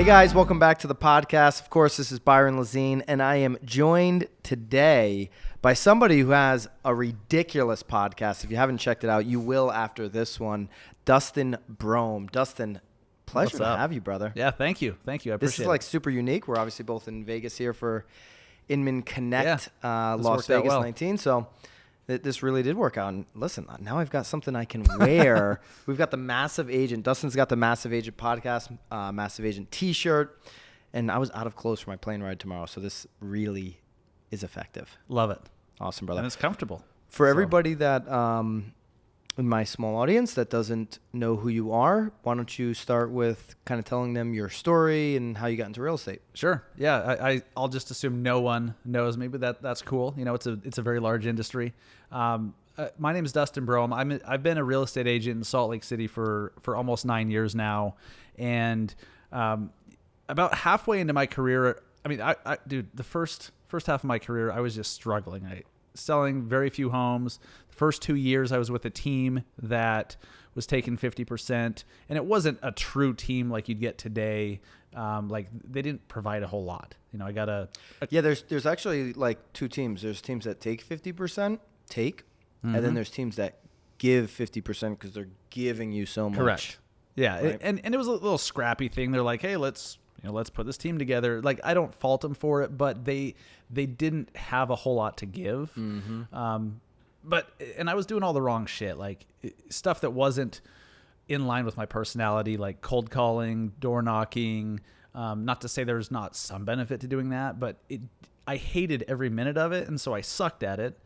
guys, welcome back to the podcast. Of course, this is Byron Lazine, and I am joined today by somebody who has a ridiculous podcast. If you haven't checked it out, you will after this one. Dustin Brohm. Dustin, pleasure to have you, brother. Yeah, thank you. I appreciate it. This is like super unique. We're obviously both in Vegas here for Inman Connect Las Vegas 19. So this really did work out. And listen, now I've got something I can wear. We've got the Massive Agent. Dustin's got the Massive Agent podcast, Massive Agent t-shirt. And I was out of clothes for my plane ride tomorrow. So this really is effective. Love it. Awesome, brother. And it's comfortable. For everybody that in my small audience that doesn't know who you are, why don't you start with kind of telling them your story and how you got into real estate? Sure. Yeah. I'll just assume no one knows me, but that's cool. You know, it's a very large industry. My name is Dustin Brohm. I've been a real estate agent in Salt Lake City for almost 9 years now. And about halfway into my career, dude, the first half of my career, I was just struggling. Selling very few homes. The first 2 years I was with a team that was taking 50%, and it wasn't a true team like you'd get today. Like they didn't provide a whole lot. You know, I got there's actually like two teams. There's teams that take 50%, and then there's teams that give 50% because they're giving you so much. Correct. Yeah, right? and it was a little scrappy thing. They're like, hey, let's put this team together. Like, I don't fault them for it, but they didn't have a whole lot to give. Mm-hmm. And I was doing all the wrong shit, like stuff that wasn't in line with my personality, like cold calling, door knocking. Not to say there's not some benefit to doing that, but I hated every minute of it. And so I sucked at it.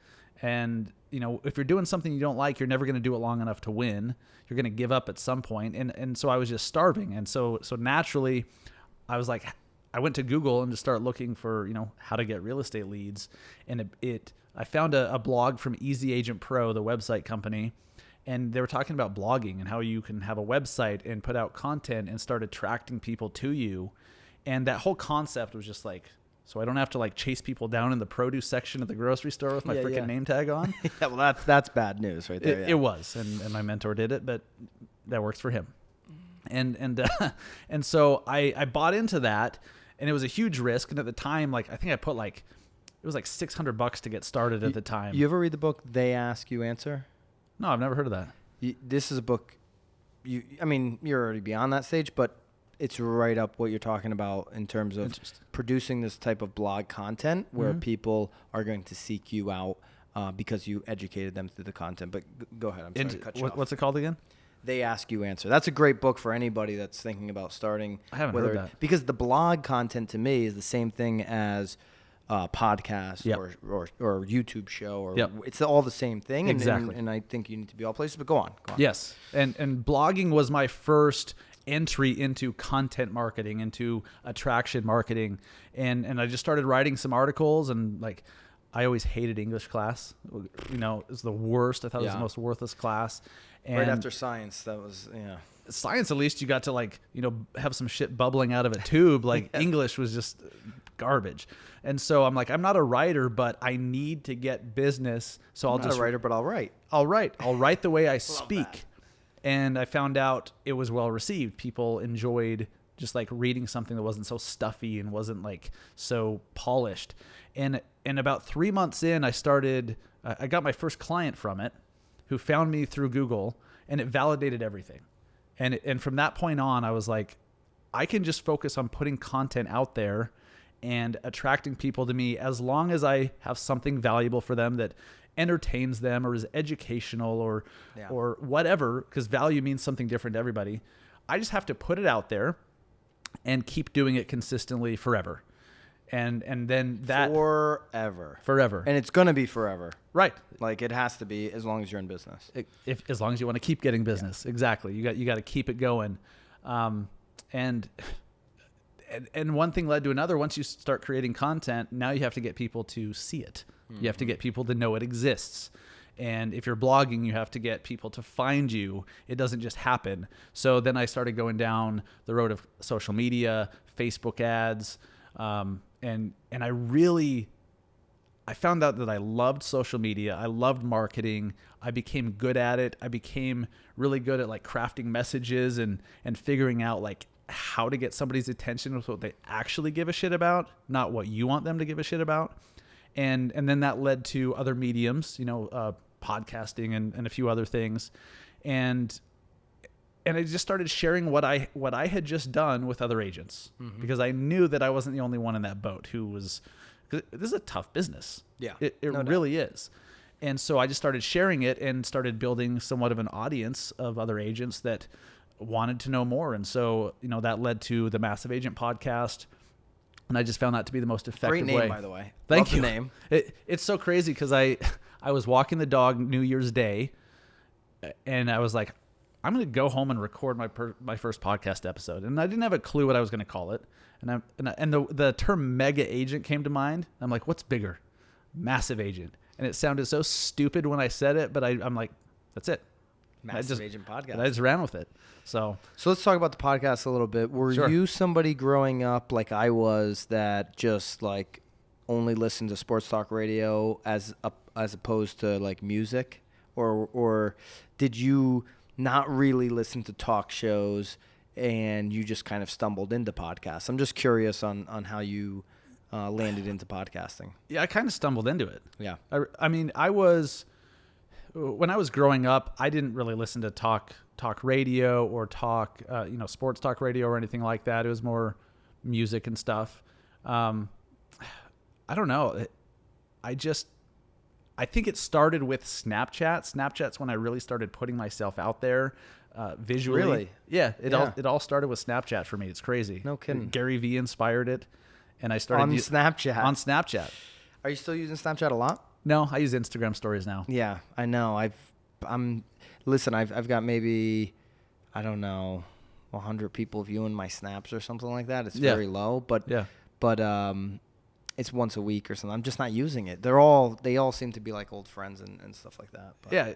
And, you know, if you're doing something you don't like, you're never going to do it long enough to win. You're going to give up at some point. And so I was just starving. And so naturally, I was like, I went to Google and just started looking for, you know, how to get real estate leads. And I found a blog from Easy Agent Pro, the website company, and they were talking about blogging and how you can have a website and put out content and start attracting people to you. And that whole concept was just like, so I don't have to like chase people down in the produce section of the grocery store with my freaking name tag on. Yeah, well, that's bad news right there. It was, and my mentor did it, but that works for him. And so I bought into that, and it was a huge risk. And at the time, like I think I put like it was like $600 to get started at the time. You ever read the book They Ask You Answer? No, I've never heard of that. This is a book. You're already beyond that stage, but it's right up what you're talking about in terms of producing this type of blog content where people are going to seek you out because you educated them through the content. But go ahead. I'm sorry to cut you off. What's it called again? They Ask You Answer. That's a great book for anybody that's thinking about starting. I haven't heard that. Because the blog content to me is the same thing as podcast or YouTube show. Or it's all the same thing. Exactly. And I think you need to be all places. But go on. Yes. And blogging was my first entry into content marketing, into attraction marketing. And I just started writing some articles, and like I always hated English class. You know, it was the worst. I thought it was the most worthless class. And right after science, that was, science, at least you got to like, you know, have some shit bubbling out of a tube. Like English was just garbage. And so I'm like, I'm not a writer, but I need to get business. So I'm not a writer, but I'll write. I'll write the way I speak. And I found out it was well received. People enjoyed just like reading something that wasn't so stuffy and wasn't like so polished. And about 3 months in, I got my first client from it, who found me through Google, and it validated everything. And from that point on, I was like, I can just focus on putting content out there and attracting people to me as long as I have something valuable for them that entertains them or is educational or whatever, because value means something different to everybody. I just have to put it out there and keep doing it consistently forever. And then that forever. And it's going to be forever. Right. Like it has to be as long as you're in business. As long as you want to keep getting business. Yeah. Exactly. You got to keep it going. And one thing led to another. Once you start creating content, now you have to get people to see it. Mm-hmm. You have to get people to know it exists. And if you're blogging, you have to get people to find you. It doesn't just happen. So then I started going down the road of social media, Facebook ads, and I found out that I loved social media. I loved marketing. I became good at it. I became really good at like crafting messages and figuring out like how to get somebody's attention with what they actually give a shit about, not what you want them to give a shit about. And then that led to other mediums, podcasting and a few other things. And I just started sharing what I had just done with other agents, because I knew that I wasn't the only one in that boat who was, 'cause this is a tough business. Yeah. It really is. And so I just started sharing it and started building somewhat of an audience of other agents that wanted to know more. And so, that led to the Massive Agent podcast. And I just found that to be the most effective way. Great name, by the way. Thank you. The name. It's so crazy because I was walking the dog New Year's Day, and I was like, I'm going to go home and record my first podcast episode. And I didn't have a clue what I was going to call it. And the term mega agent came to mind. I'm like, what's bigger? Massive agent. And it sounded so stupid when I said it, but I'm like, that's it. Massive Agent podcast. I just ran with it. So let's talk about the podcast a little bit. Were you somebody growing up like I was that just like only listened to sports talk radio as opposed to like music, or did you not really listen to talk shows and you just kind of stumbled into podcasts? I'm just curious on how you landed into podcasting. Yeah, I kind of stumbled into it. Yeah. I mean, when I was growing up, I didn't really listen to talk radio or sports talk radio or anything like that. It was more music and stuff. I don't know. I think it started with Snapchat. Snapchat's when I really started putting myself out there visually. Really? Yeah. It all started with Snapchat for me. It's crazy. No kidding. Gary Vee inspired it, and I started on Snapchat. On Snapchat. Are you still using Snapchat a lot? No, I use Instagram stories now. Yeah, I know. I've got maybe, I don't know, 100 people viewing my snaps or something like that. It's very low, but it's once a week or something. I'm just not using it. They all seem to be like old friends and stuff like that. But. Yeah,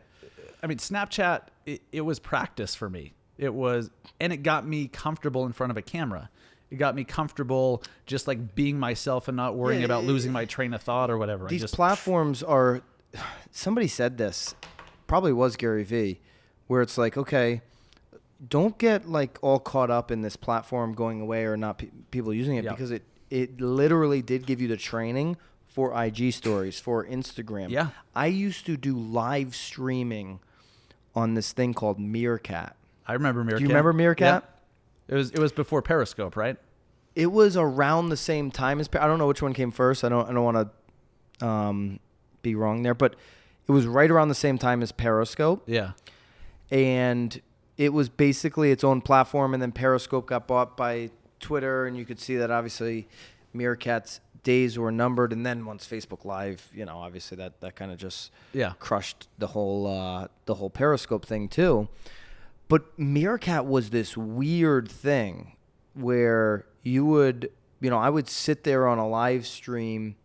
I mean, Snapchat, it was practice for me. And it got me comfortable in front of a camera. It got me comfortable just like being myself and not worrying about losing my train of thought or whatever. These platforms are, somebody said this, probably was Gary Vee, where it's like, okay, don't get like all caught up in this platform going away or not people using it, because it literally did give you the training for IG stories, for Instagram. Yeah. I used to do live streaming on this thing called Meerkat. I remember Meerkat. Do you remember Meerkat? Yeah. It was before Periscope, right? It was around the same time as I don't know which one came first. I don't want to be wrong there, but it was right around the same time as Periscope. Yeah. And it was basically its own platform, and then Periscope got bought by Twitter, and you could see that obviously Meerkat's days were numbered. And then once Facebook Live, obviously that kind of just crushed the whole Periscope thing too. But Meerkat was this weird thing where you would, I would sit there on a live stream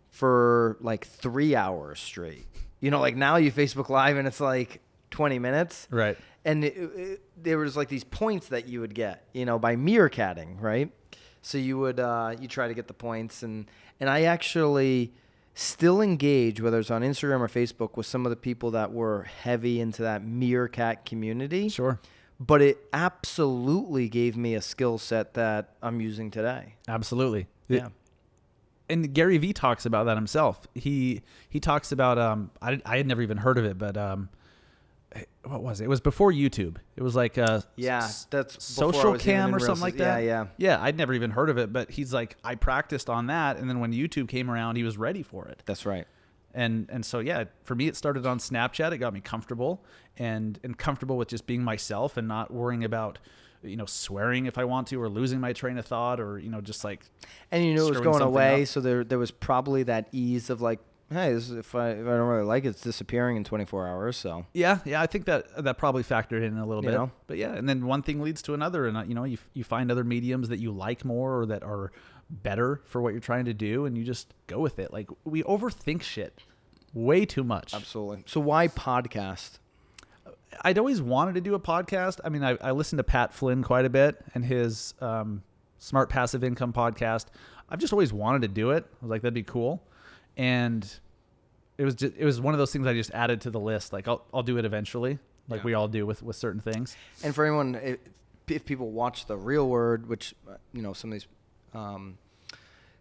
for like 3 hours straight. Like now you Facebook Live and it's like 20 minutes. Right. And there was like these points that you would get, by meerkatting, right? So you would, you try to get the points. And I actually still engage, whether it's on Instagram or Facebook, with some of the people that were heavy into that meerkat community. Sure. But it absolutely gave me a skill set that I'm using today. Absolutely. Yeah. And Gary Vee talks about that himself. He talks about, I had never even heard of it, but what was it? It was before YouTube. It was like that's social cam or something like that. Yeah. I'd never even heard of it, but he's like, I practiced on that, and then when YouTube came around, he was ready for it. That's right. And so for me, it started on Snapchat. It got me comfortable and comfortable with just being myself and not worrying about swearing if I want to or losing my train of thought or just like. And it was going away, up. so there was probably that ease of like, hey, if I don't really like it, it's disappearing in 24 hours. So yeah, I think that probably factored in a little bit. But yeah, and then one thing leads to another, and you find other mediums that you like more or that are better for what you're trying to do, and you just go with it. Like we overthink shit way too much. Absolutely. So why podcast? I'd always wanted to do a podcast. I mean, I listened to Pat Flynn quite a bit and his Smart Passive Income podcast. I've just always wanted to do it. I was like, that'd be cool. And it was one of those things I just added to the list. Like I'll do it eventually, like we all do with certain things. And for anyone if people watch The Real Word, which, some of these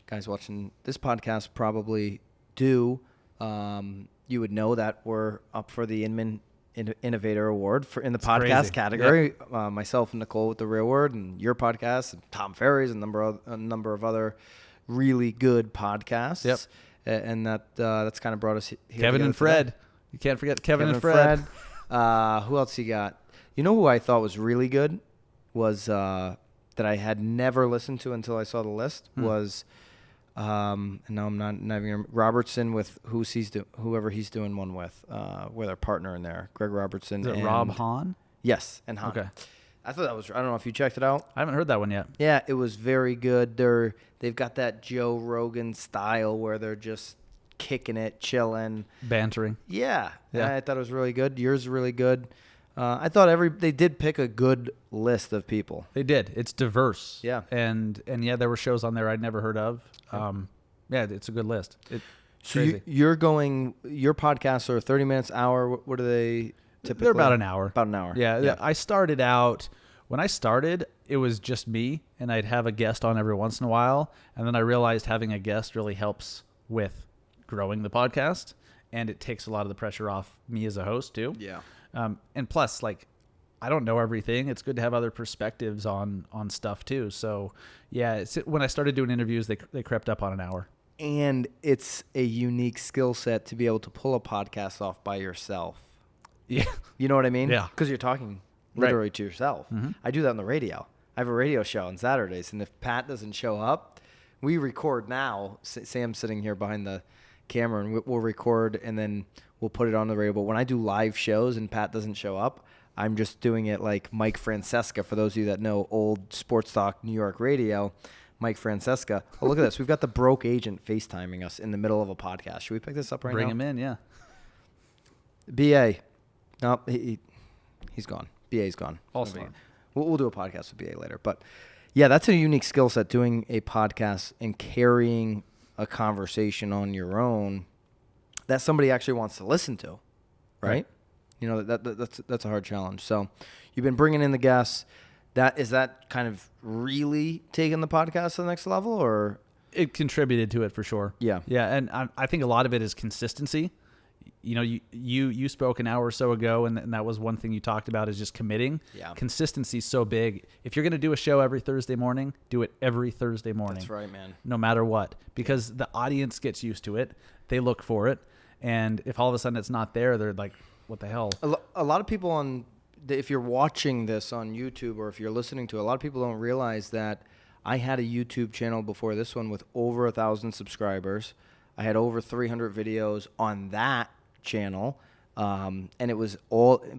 guys watching this podcast probably do, you would know that we're up for the Inman Innovator Award in the podcast crazy. category. Yep. Myself and Nicole with The Real Word, and your podcast, and Tom Ferry's, and a number of other really good podcasts. Yep. And that's kind of brought us here. Kevin and Fred. Today. You can't forget Kevin and Fred. Who else you got? You know who I thought was really good was that I had never listened to until I saw the list was, and now I'm not even Robertson with whoever he's doing one with our partner in there, Greg Robertson. Is it Rob Hahn? Yes, and Hahn. Okay. I thought that was. I don't know if you checked it out. I haven't heard that one yet. Yeah, it was very good. They've got that Joe Rogan style where they're just kicking it, chilling, bantering. Yeah. I thought it was really good. Yours is really good. I thought they did pick a good list of people. They did. It's diverse. Yeah. And yeah, there were shows on there I'd never heard of. Yeah, it's a good list. So your podcasts are 30 minutes, hour. What are they typically? They're about an hour. About an hour. Yeah. I started out, when I started, it was just me, and I'd have a guest on every once in a while. And then I realized having a guest really helps with growing the podcast, and it takes a lot of the pressure off me as a host too. Yeah. And plus, like, I don't know everything. It's good to have other perspectives on stuff too. So yeah, when I started doing interviews, they crept up on an hour. And it's a unique skill set to be able to pull a podcast off by yourself. Yeah. You know what I mean? Yeah. Because you're talking literally to yourself. Mm-hmm. I do that on the radio. I have a radio show on Saturdays, and if Pat doesn't show up, we record now. Sam's sitting here behind the camera, and we'll record, and then we'll put it on the radio. But when I do live shows and Pat doesn't show up, I'm just doing it like Mike Francesca. For those of you that know old sports talk New York radio, Mike Francesca. Oh, look at this. We've got the broke agent FaceTiming us in the middle of a podcast. Should we pick this up right now? Bring him in, yeah. BA. No, he's gone. BA's gone. Also. We'll do a podcast with BA later. But, yeah, that's a unique skill set, doing a podcast and carrying a conversation on your own that somebody actually wants to listen to, right? You know, that's a hard challenge. So you've been bringing in the guests. Is that kind of really taking the podcast to the next level, or? It contributed to it for sure. Yeah. Yeah, and I think a lot of it is consistency. You know, you spoke an hour or so ago, and that was one thing you talked about, is just committing. Yeah. Consistency is so big. If you're going to do a show every Thursday morning, do it every Thursday morning. That's right, man. No matter what, because the audience gets used to it. They look for it. And if all of a sudden it's not there, they're like, what the hell? A lot of people if you're watching this on YouTube, or if you're listening to it, a lot of people don't realize that I had a YouTube channel before this one with over 1,000 subscribers. I had over 300 videos on that channel. And it was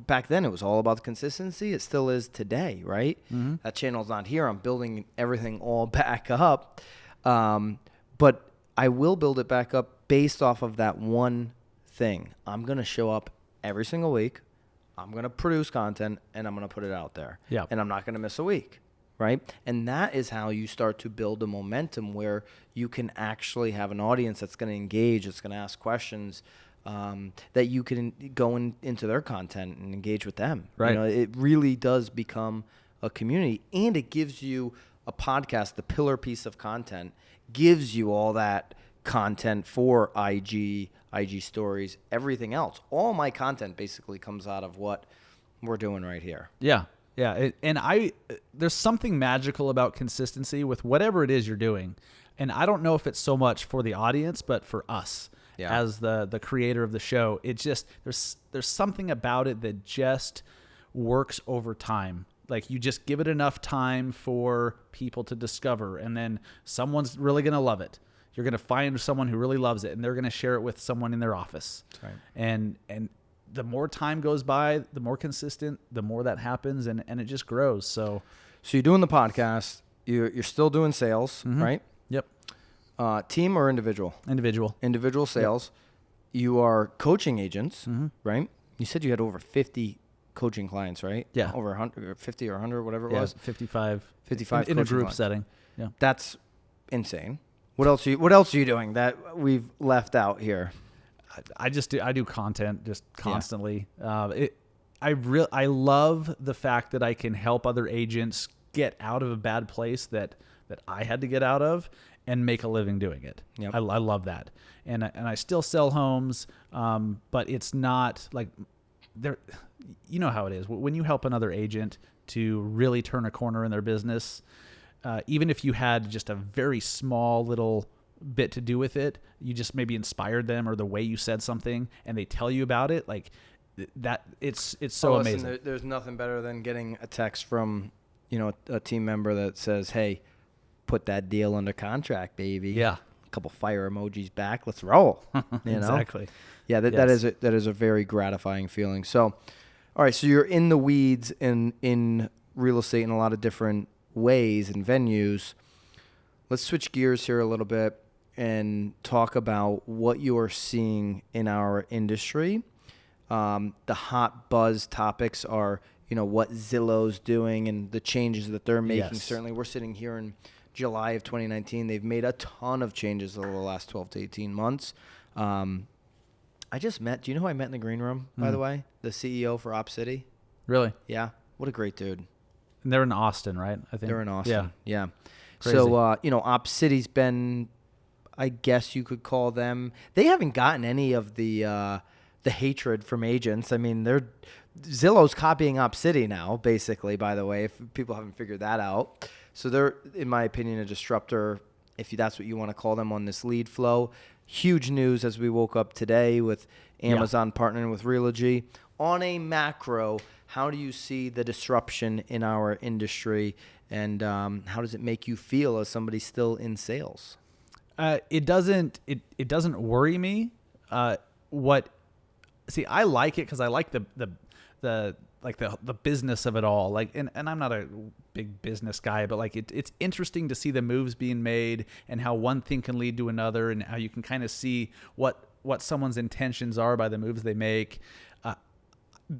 back then, it was all about the consistency. It still is today, right? Mm-hmm. That channel's not here. I'm building everything all back up. But I will build it back up based off of that one thing. I'm going to show up every single week. I'm going to produce content, and I'm going to put it out there. Yeah. And I'm not going to miss a week, right? And that is how you start to build a momentum where you can actually have an audience that's going to engage, that's going to ask questions, that you can go into their content and engage with them. Right. You know, it really does become a community, and it gives you a podcast, the pillar piece of content, gives you all that content for IG stories, everything else. All my content basically comes out of what we're doing right here. Yeah. Yeah. There's something magical about consistency with whatever it is you're doing. And I don't know if it's so much for the audience, but for us as the creator of the show, it's just, there's something about it that just works over time. Like, you just give it enough time for people to discover, and then someone's really going to love it. You're going to find someone who really loves it, and they're going to share it with someone in their office. That's right. And the more time goes by, the more consistent, the more that happens, and it just grows. So you're doing the podcast. You're still doing sales, mm-hmm. right? Yep. Team or individual? Individual sales. Yep. You are coaching agents, mm-hmm. right? You said you had over 50 coaching clients, right? Yeah. Over 100 or 50 or 100, whatever it was. 55 in a group clients. setting. Yeah. That's insane. What else are you doing that we've left out here? I do content just constantly. I I love the fact that I can help other agents get out of a bad place that I had to get out of and make a living doing it. Yep. I love that. And I still sell homes, but it's not like there. You know how it is when you help another agent to really turn a corner in their business. Even if you had just a very small little bit to do with it, you just maybe inspired them, or the way you said something and they tell you about it, like that, it's so amazing. Listen, there's nothing better than getting a text from, a team member that says, hey, put that deal under contract, baby. Yeah. A couple fire emojis back. Let's roll. Exactly. Yeah. That is a very gratifying feeling. So, all right. So you're in the weeds in real estate in a lot of different ways and venues. Let's switch gears here a little bit and talk about what you are seeing in our industry. The hot buzz topics are, what Zillow's doing and the changes that they're making. Yes. Certainly, we're sitting here in July of 2019. They've made a ton of changes over the last 12 to 18 months. I just met, do you know who I met in the green room, by the way? The CEO for Op City. Really? Yeah. What a great dude. And they're in Austin, right? I think they're in Austin. Yeah. Crazy. So, Op City's been, I guess you could call them, they haven't gotten any of the hatred from agents. I mean, Zillow's copying Op City now, basically, by the way, if people haven't figured that out. So they're, in my opinion, a disruptor, if that's what you want to call them, on this lead flow. Huge news as we woke up today with Amazon partnering with Realogy. On a macro, how do you see the disruption in our industry, and how does it make you feel as somebody still in sales? It doesn't worry me. I like it because I like the business of it all. Like, and I'm not a big business guy, but like it's interesting to see the moves being made and how one thing can lead to another, and how you can kind of see what someone's intentions are by the moves they make.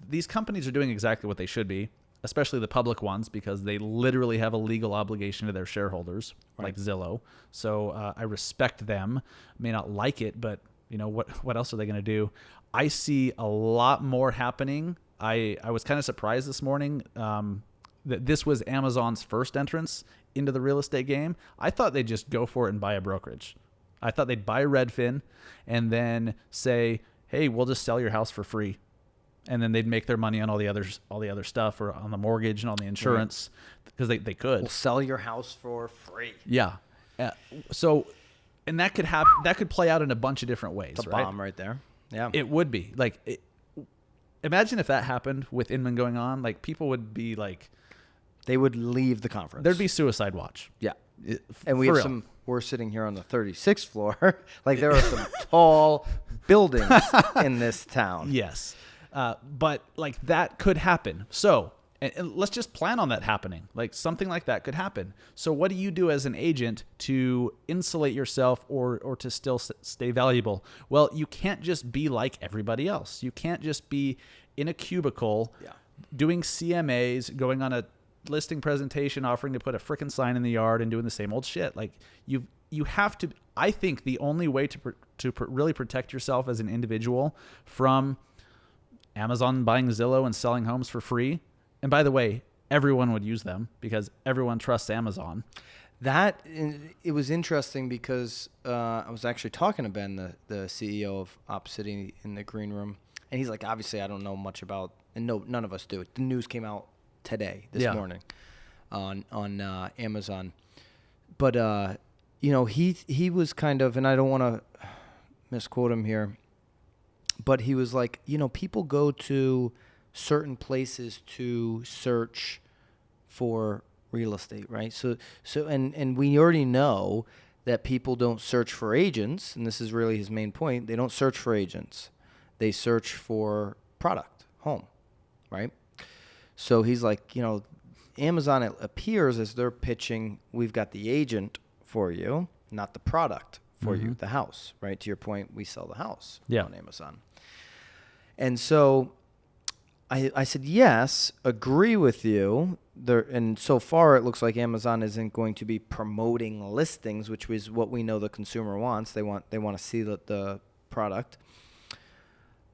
These companies are doing exactly what they should be, especially the public ones, because they literally have a legal obligation to their shareholders, right, like Zillow. So I respect them. May not like it, but what else are they going to do? I see a lot more happening. I was kind of surprised this morning that this was Amazon's first entrance into the real estate game. I thought they'd just go for it and buy a brokerage. I thought they'd buy Redfin and then say, hey, we'll just sell your house for free. And then they'd make their money on all the other stuff, or on the mortgage and on the insurance, because they could. We'll sell your house for free. Yeah. So, and that could happen. That could play out in a bunch of different ways. It's a bomb right there. Yeah. It would be like. Imagine if that happened with Inman going on. Like, people would be like, they would leave the conference. There'd be suicide watch. Yeah. And we're sitting here on the 36th floor. Like, there are some tall buildings in this town. Yes. But like, that could happen. So, and let's just plan on that happening. Like, something like that could happen. So what do you do as an agent to insulate yourself or to still stay valuable? Well, you can't just be like everybody else. You can't just be in a cubicle doing CMAs, going on a listing presentation, offering to put a frickin' sign in the yard and doing the same old shit. Like, you have to, I think the only way to really protect yourself as an individual from Amazon buying Zillow and selling homes for free. And by the way, everyone would use them because everyone trusts Amazon. It was interesting because I was actually talking to Ben, the CEO of Op City, in the green room. And he's like, obviously, I don't know much about, and no, none of us do. The news came out today, this morning, on Amazon. But, he was kind of, and I don't want to misquote him here, but he was like, people go to certain places to search for real estate, right? So and we already know that people don't search for agents, and this is really his main point. They don't search for agents. They search for product, home, right? So he's like, Amazon, it appears as they're pitching, we've got the agent for you, not the product for you, the house, right? To your point, we sell the house on Amazon. And so I said, yes, agree with you. And so far, it looks like Amazon isn't going to be promoting listings, which is what we know the consumer wants. They want to see the product.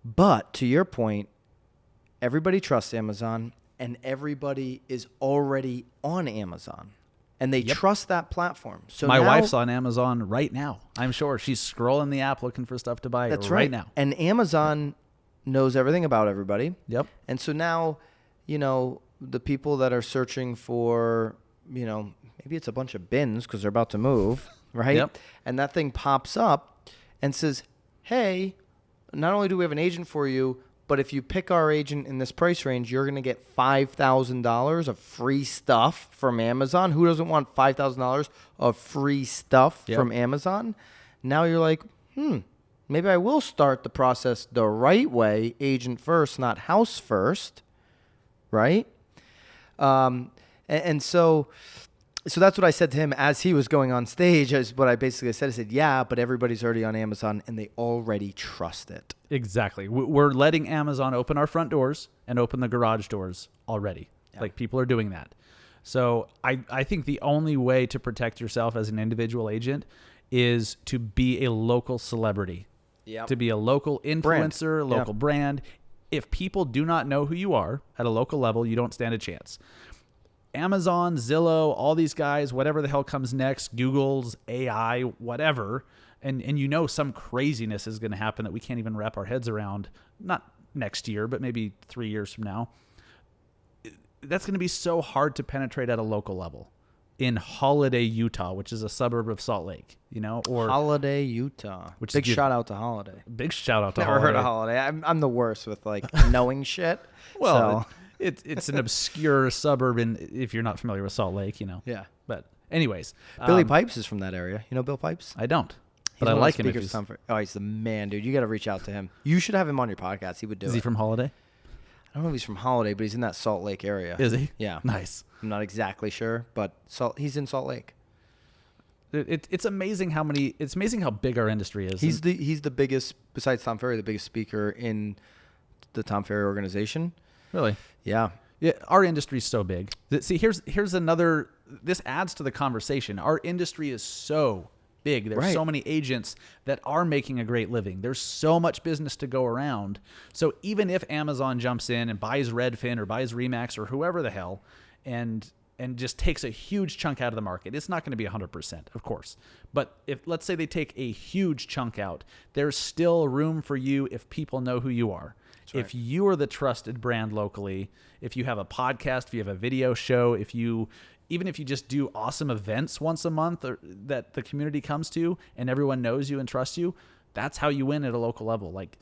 But to your point, everybody trusts Amazon, and everybody is already on Amazon. And they trust that platform. So my wife's on Amazon right now. I'm sure she's scrolling the app looking for stuff to buy right now. And Amazon knows everything about everybody. Yep. And so now, the people that are searching for, maybe it's a bunch of bins because they're about to move, right? Yep. And that thing pops up and says, hey, not only do we have an agent for you, but if you pick our agent in this price range, you're going to get $5,000 of free stuff from Amazon. Who doesn't want $5,000 of free stuff from Amazon? Now you're like, maybe I will start the process the right way, agent first, not house first, right? And so that's what I said to him as he was going on stage. Is what I basically said. I said, yeah, but everybody's already on Amazon, and they already trust it. Exactly. We're letting Amazon open our front doors and open the garage doors already. Yeah. Like, people are doing that. So I think the only way to protect yourself as an individual agent is to be a local celebrity, to be a local influencer, local brand. If people do not know who you are at a local level, you don't stand a chance. Amazon, Zillow, all these guys, whatever the hell comes next, Google's AI, whatever, and some craziness is going to happen that we can't even wrap our heads around, not next year, but maybe 3 years from now. That's going to be so hard to penetrate at a local level. In Holiday, Utah, which is a suburb of Salt Lake, or Holiday, Utah. Which big shout out to Holiday. Big shout out to Never Holiday. heard of Holiday. I'm the worst with knowing shit. Well, it's an obscure suburb, if you're not familiar with Salt Lake, Yeah. But anyways, Billy Pipes is from that area. You know Bill Pipes? I don't, but He's I like him. He's the man, dude. You got to reach out to him. You should have him on your podcast. He would do it. Is he from Holiday? I don't know if he's from Holiday, but he's in that Salt Lake area. Is he? Yeah. Nice. I'm not exactly sure, but he's in Salt Lake. It's amazing how big our industry is. He's the biggest, besides Tom Ferry, the biggest speaker in the Tom Ferry organization. Really? Yeah. Yeah. Our industry is so big. See, here's another. This adds to the conversation. Our industry is so big. There's so many agents that are making a great living. There's so much business to go around. So even if Amazon jumps in and buys Redfin or buys Remax or whoever the hell, and just takes a huge chunk out of the market, it's not going to be 100%, of course. But if, let's say, they take a huge chunk out, there's still room for you if people know who you are. Right. If you are the trusted brand locally, if you have a podcast, if you have a video show, even if you just do awesome events once a month that the community comes to and everyone knows you and trusts you, that's how you win at a local level. Like,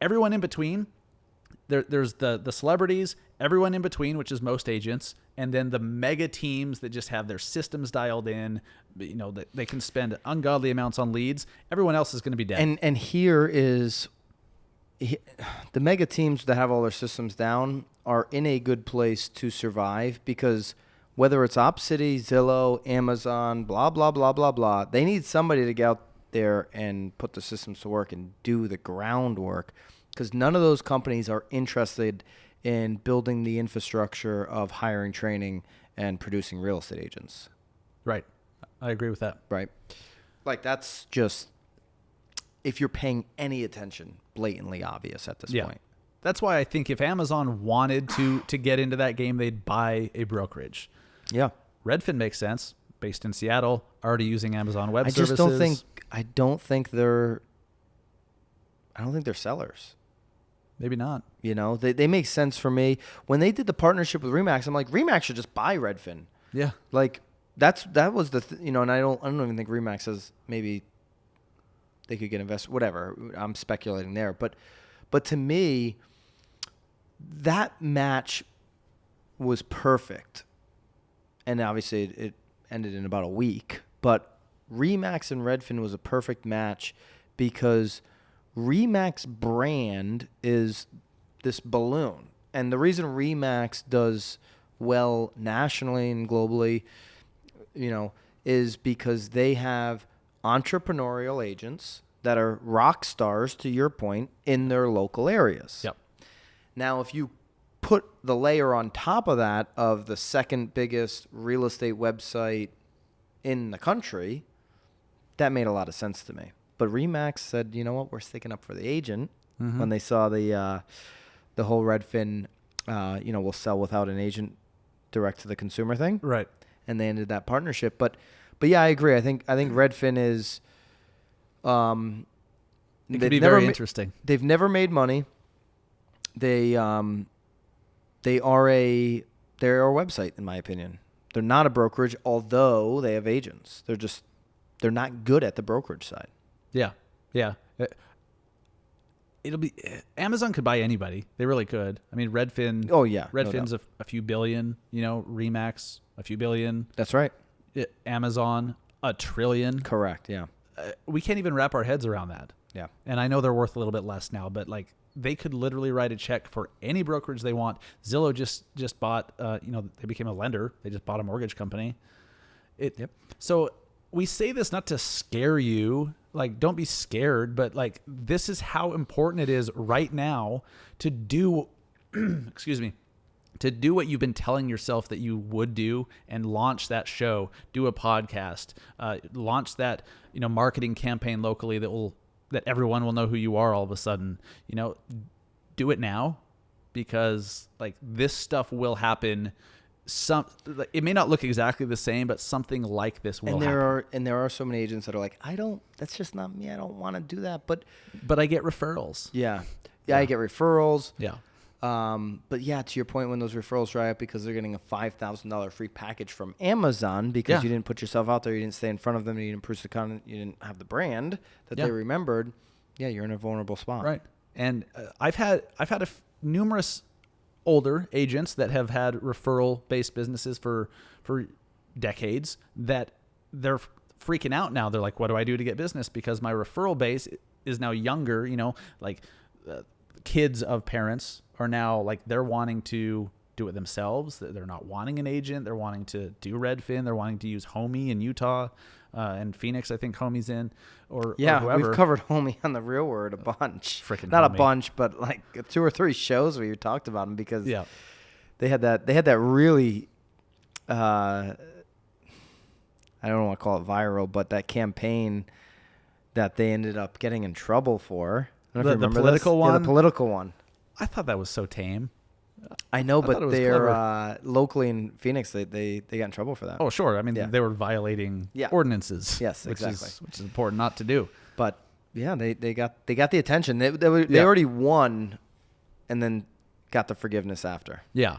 everyone in between, there's the celebrities, everyone in between, which is most agents, and then the mega teams that just have their systems dialed in, that they can spend ungodly amounts on leads. Everyone else is going to be dead. And here is the mega teams that have all their systems down are in a good place to survive, because whether it's OpCity, Zillow, Amazon, blah, blah, blah, blah, blah, they need somebody to get out there and put the systems to work and do the groundwork, because none of those companies are interested in building the infrastructure of hiring, training, and producing real estate agents. Right. I agree with that. Right. Like, that's just, if you're paying any attention, blatantly obvious at this point. That's why I think if Amazon wanted to get into that game, they'd buy a brokerage. Yeah. Redfin makes sense. Based in Seattle, already using Amazon Web Services. I don't think they're sellers. Maybe not. They make sense for me. When they did the partnership with Remax, I'm like, Remax should just buy Redfin. Yeah. Like, that was the and I don't even think Remax says maybe they could get invested. Whatever. I'm speculating there, but to me, that match was perfect. And obviously it ended in about a week, but Remax and Redfin was a perfect match because Remax brand is this balloon. And the reason Remax does well nationally and globally, is because they have entrepreneurial agents that are rock stars, to your point, in their local areas. Yep. Now, if you put the layer on top of that of the second biggest real estate website in the country, that made a lot of sense to me. But Remax said, you know what, we're sticking up for the agent when they saw the the whole Redfin, will sell without an agent direct to the consumer thing. Right. And they ended that partnership. But yeah, I agree. I think Redfin is, it could be very interesting. They've never made money. They're a website, in my opinion. They're not a brokerage, although they have agents. They're not good at the brokerage side. Yeah. Yeah. Amazon could buy anybody. They really could. I mean, Redfin. Oh yeah. Redfin's a few billion, Remax, a few billion. That's right. Amazon, $1 trillion. Correct. Yeah. We can't even wrap our heads around that. Yeah. And I know they're worth a little bit less now, but like they could literally write a check for any brokerage they want. Zillow just bought, they became a lender. They just bought a mortgage company. Yep. So we say this not to scare you, like don't be scared, but like this is how important it is right now to do, to do what you've been telling yourself that you would do and launch that show, do a podcast, launch that, marketing campaign locally that everyone will know who you are all of a sudden. Do it now, because like this stuff will happen. It may not look exactly the same, but something like this will happen. And there are so many agents that are like, that's just not me. I don't want to do that. But I get referrals. Yeah. I get referrals. Yeah. But yeah, to your point, when those referrals dry up because they're getting a $5,000 free package from Amazon because you didn't put yourself out there, you didn't stay in front of them, you didn't produce the content, you didn't have the brand that they remembered. Yeah, you're in a vulnerable spot. Right. And I've had numerous older agents that have had referral-based businesses for decades that they're freaking out now. They're like, what do I do to get business? Because my referral base is now younger, kids of parents are now like they're wanting to do it themselves. They're not wanting an agent. They're wanting to do Redfin. They're wanting to use Homey in Utah and Phoenix. I think Homey's in or whoever. We've covered Homey on the Real Word a bunch. Not Homey. A bunch, but like 2 or 3 shows where you talked about them because they had that really I don't want to call it viral, but that campaign that they ended up getting in trouble for. I don't know if you remember the political one? Yeah, the political one. I thought that was so tame. I know, but they're locally in Phoenix. They got in trouble for that. Oh, sure. I mean, they were violating ordinances. Yes, exactly. Which is important not to do. But yeah, they got the attention. They already won, and then got the forgiveness after. Yeah.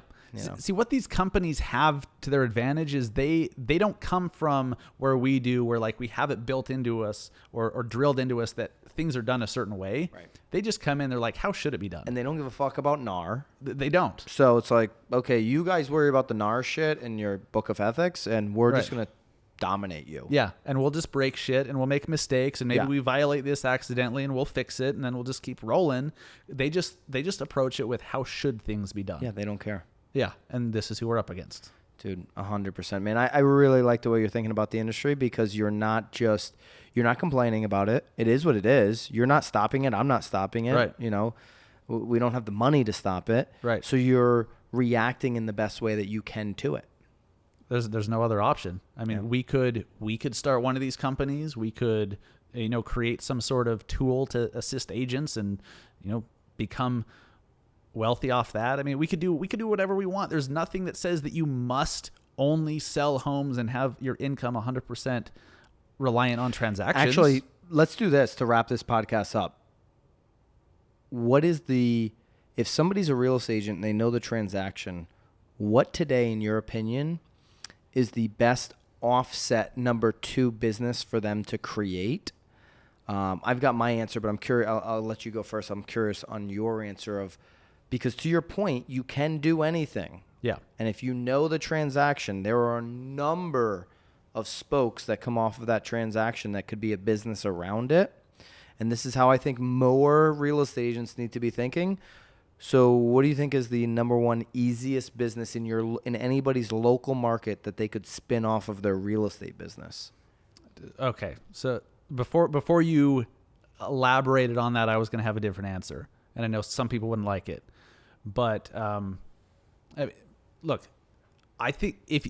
See, what these companies have to their advantage is they don't come from where we do, where like we have it built into us or drilled into us that things are done a certain way. Right. They just come in, they're like, how should it be done? And they don't give a fuck about NAR. They don't. So it's like, okay, you guys worry about the NAR shit in your book of ethics, and we're just going to dominate you. Yeah, and we'll just break shit, and we'll make mistakes, and maybe we violate this accidentally, and we'll fix it, and then we'll just keep rolling. They just approach it with how should things be done. Yeah, they don't care. Yeah, and this is who we're up against. Dude, 100%. Man, I really like the way you're thinking about the industry because you're not complaining about it. It is what it is. You're not stopping it. I'm not stopping it. Right. We don't have the money to stop it. Right. So you're reacting in the best way that you can to it. There's no other option. I mean, we could start one of these companies. We could, create some sort of tool to assist agents and, become wealthy off that. I mean, we could do whatever we want. There's nothing that says that you must only sell homes and have your income 100% reliant on transactions. Actually, let's do this to wrap this podcast up. If somebody's a real estate agent and they know the transaction, what today, in your opinion, is the best offset number 2 business for them to create? I've got my answer, but I'm curious. I'll let you go first. I'm curious on your answer because to your point, you can do anything. Yeah. And if you know the transaction, there are a number of spokes that come off of that transaction that could be a business around it. And this is how I think more real estate agents need to be thinking. So what do you think is the number 1 easiest business in anybody's local market that they could spin off of their real estate business? Okay. So before you elaborated on that, I was going to have a different answer. And I know some people wouldn't like it. But look, I think if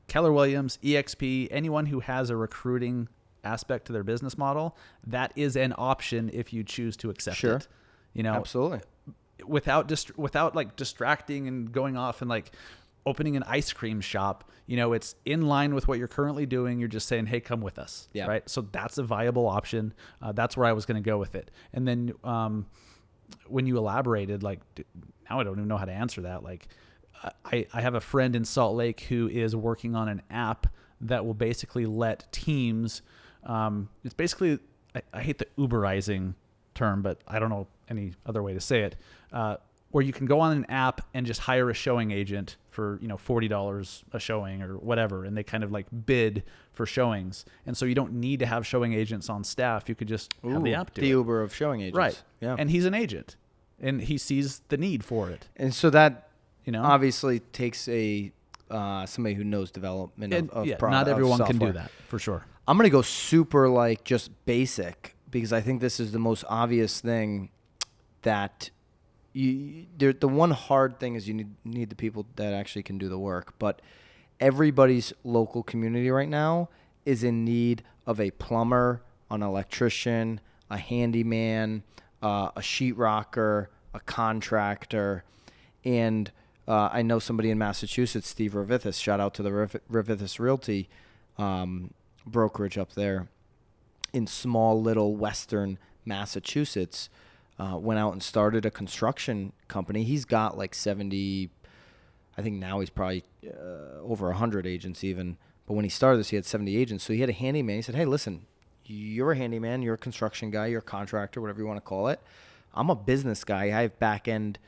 Keller Williams, EXP, anyone who has a recruiting aspect to their business model, that is an option if you choose to accept it. Absolutely. without like distracting and going off and like opening an ice cream shop. It's in line with what you're currently doing. You're just saying, hey, come with us. Yeah. Right. So that's a viable option. That's where I was going to go with it. And then when you elaborated, like, now I don't even know how to answer that. Like, I have a friend in Salt Lake who is working on an app that will basically let teams, it's basically, I hate the Uberizing term, but I don't know any other way to say it, where you can go on an app and just hire a showing agent for, $40 a showing or whatever. And they kind of like bid for showings. And so you don't need to have showing agents on staff. You could just have the app do the it. Uber of showing agents. Right. Yeah. And he's an agent and he sees the need for it. And so that, obviously takes a somebody who knows development of product. Not everyone can do software. that for sure. I'm going to go super like just basic because I think this is the most obvious thing that the one hard thing is you need the people that actually can do the work. But everybody's local community right now is in need of a plumber, an electrician, a handyman, a sheetrocker, a contractor, and I know somebody in Massachusetts, Steve Revis. Shout out to the Revis Realty brokerage up there in small little western Massachusetts. Went out and started a construction company. He's got like 70, I think now he's probably over 100 agents even. But when he started this, he had 70 agents. So he had a handyman. He said, hey, listen, you're a handyman, you're a construction guy, you're a contractor, whatever you want to call it. I'm a business guy. I have back end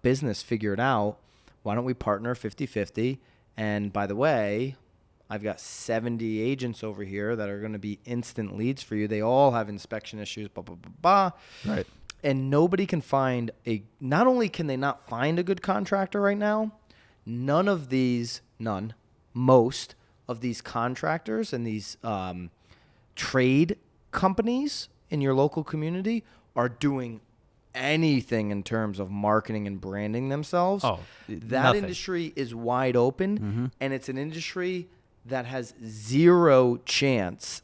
business figured out. Why don't we partner 50-50? And by the way, I've got 70 agents over here that are going to be instant leads for you. They all have inspection issues, blah, blah, blah, blah. Right. And nobody can find not only can they not find a good contractor right now, most of these contractors and these trade companies in your local community are doing anything in terms of marketing and branding themselves. That industry is wide open, and it's an industry that has zero chance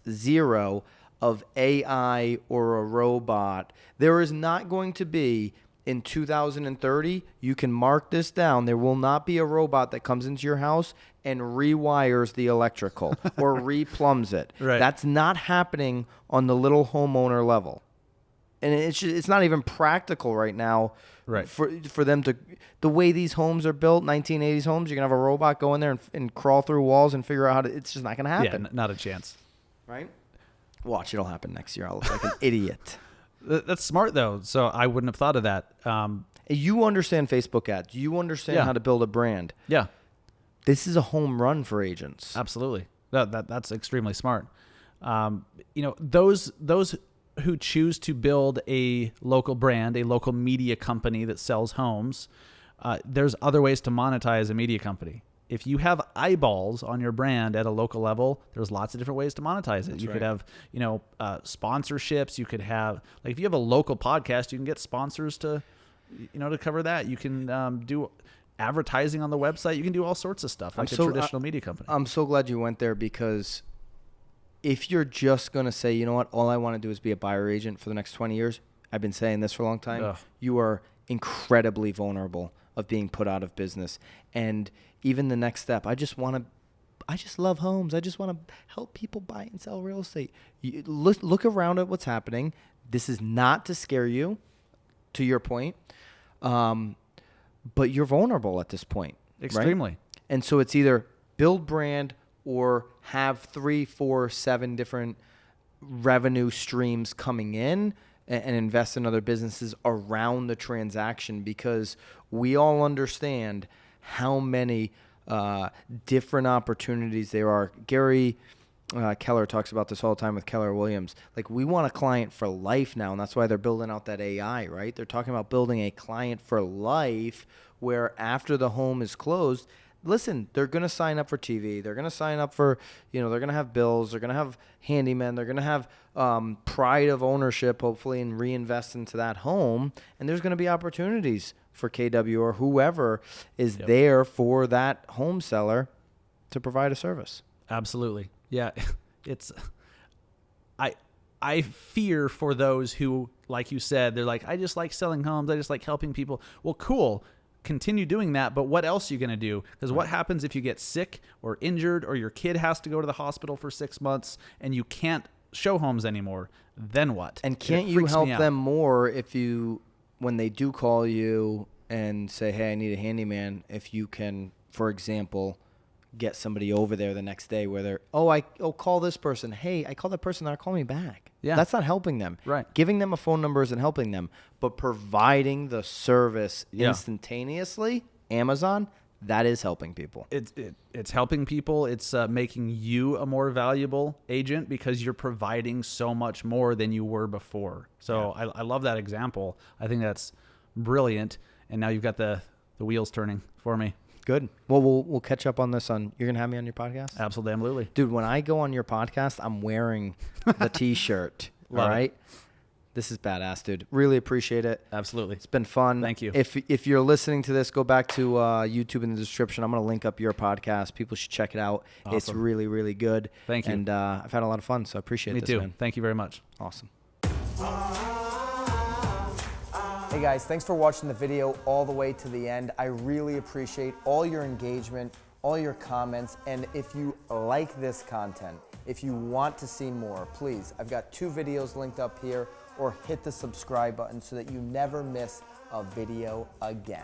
of AI or a robot. There is not going to be in 2030, you can mark this down, there will not be a robot that comes into your house and rewires the electrical or replumbs it. Right. That's not happening on the little homeowner level. And it's not even practical right now, right, for them to, the way these homes are built, 1980s homes, you're going to have a robot go in there and crawl through walls and figure out how to, it's just not going to happen. Yeah, not a chance. Right? Watch, it'll happen next year. I'll look like an idiot. That's smart, though, so I wouldn't have thought of that. You understand Facebook ads. You understand how to build a brand. Yeah. This is a home run for agents. Absolutely. That's extremely smart. Those who choose to build a local brand, a local media company that sells homes, there's other ways to monetize a media company. If you have eyeballs on your brand at a local level, there's lots of different ways to monetize it. You could have, sponsorships. You could have, like, if you have a local podcast, you can get sponsors to cover that. You can do advertising on the website. You can do all sorts of stuff like a traditional media company. I'm so glad you went there, because if you're just going to say, you know what, all I want to do is be a buyer agent for the next 20 years, I've been saying this for a long time, you are incredibly vulnerable of being put out of business. And even the next step, I just love homes. I just want to help people buy and sell real estate. Look around at what's happening. This is not to scare you, to your point, but you're vulnerable at this point. Extremely. Right? And so it's either build brand or have 3, 4, 7 different revenue streams coming in and invest in other businesses around the transaction, because we all understand how many different opportunities there are. Gary Keller talks about this all the time with Keller Williams. Like, we want a client for life now, and that's why they're building out that AI, right? They're talking about building a client for life where after the home is closed, listen, they're going to sign up for TV. They're going to sign up for, they're going to have bills. They're going to have handymen. They're going to have pride of ownership, hopefully, and reinvest into that home. And there's going to be opportunities for KW or whoever is there for that home seller to provide a service. Absolutely. Yeah. I fear for those who, like you said, they're like, I just like selling homes. I just like helping people. Well, cool. Continue doing that. But what else are you going to do? Because what happens if you get sick or injured, or your kid has to go to the hospital for 6 months and you can't show homes anymore? Then what? And can't you help them more if you, when they do call you and say, hey, I need a handyman, if you can, for example, get somebody over there the next day where they're, call this person. Hey, I called that person, they're calling me back. Yeah. That's not helping them. Right. Giving them a phone number isn't helping them, but providing the service instantaneously, Amazon, that is helping people. It's helping people. It's making you a more valuable agent because you're providing so much more than you were before. So I love that example. I think that's brilliant. And now you've got the wheels turning for me. Good. Well, we'll catch up on this you're going to have me on your podcast? Absolutely. Dude, when I go on your podcast, I'm wearing the t-shirt. All right. This is badass, dude. Really appreciate it. Absolutely. It's been fun. Thank you. If you're listening to this, go back to YouTube in the description. I'm going to link up your podcast. People should check it out. Awesome. It's really, really good. Thank you. And I've had a lot of fun, so I appreciate this, Me too. man. Thank you very much. Awesome. Hey guys, thanks for watching the video all the way to the end. I really appreciate all your engagement, all your comments, and if you like this content, if you want to see more, please, I've got 2 videos linked up here, or hit the subscribe button so that you never miss a video again.